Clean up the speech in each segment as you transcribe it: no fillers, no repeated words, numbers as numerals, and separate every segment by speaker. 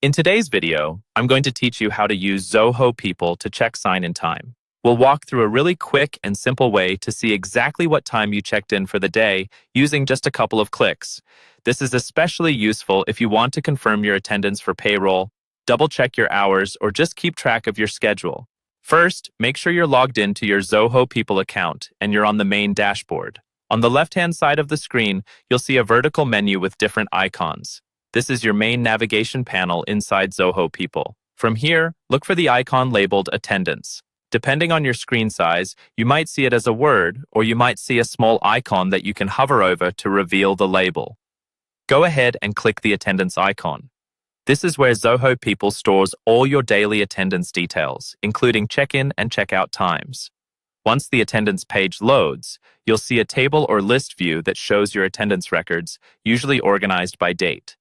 Speaker 1: In today's video, I'm going to teach you how to use Zoho People to check sign-in time. We'll walk through a really quick and simple way to see exactly what time you checked in for the day using just a couple of clicks. This is especially useful if you want to confirm your attendance for payroll, double-check your hours, or just keep track of your schedule. First, make sure you're logged into your Zoho People account and you're on the main dashboard. On the left-hand side of the screen, you'll see a vertical menu with different icons. This is your main navigation panel inside Zoho People. From here, look for the icon labeled Attendance. Depending on your screen size, you might see it as a word, or you might see a small icon that you can hover over to reveal the label. Go ahead and click the attendance icon. This is where Zoho People stores all your daily attendance details, including check-in and check-out times. Once the attendance page loads, you'll see a table or list view that shows your attendance records, usually organized by date.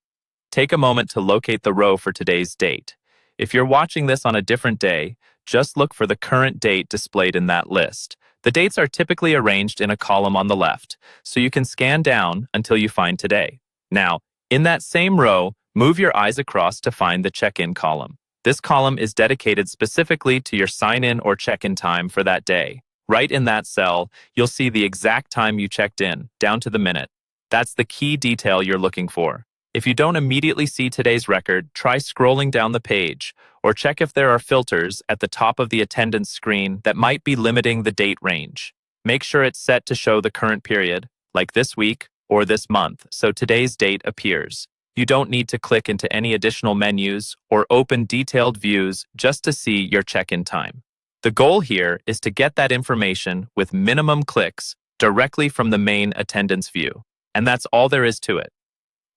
Speaker 1: Take a moment to locate the row for today's date. If you're watching this on a different day, just look for the current date displayed in that list. The dates are typically arranged in a column on the left, so you can scan down until you find today. Now, in that same row, move your eyes across to find the check-in column. This column is dedicated specifically to your sign-in or check-in time for that day. Right in that cell, you'll see the exact time you checked in, down to the minute. That's the key detail you're looking for. If you don't immediately see today's record, try scrolling down the page, or check if there are filters at the top of the attendance screen that might be limiting the date range. Make sure it's set to show the current period, like this week or this month, so today's date appears. You don't need to click into any additional menus or open detailed views just to see your check-in time. The goal here is to get that information with minimum clicks directly from the main attendance view, and that's all there is to it.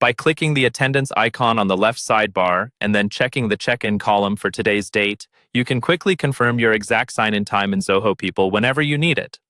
Speaker 1: By clicking the attendance icon on the left sidebar and then checking the check-in column for today's date, you can quickly confirm your exact sign-in time in Zoho People whenever you need it.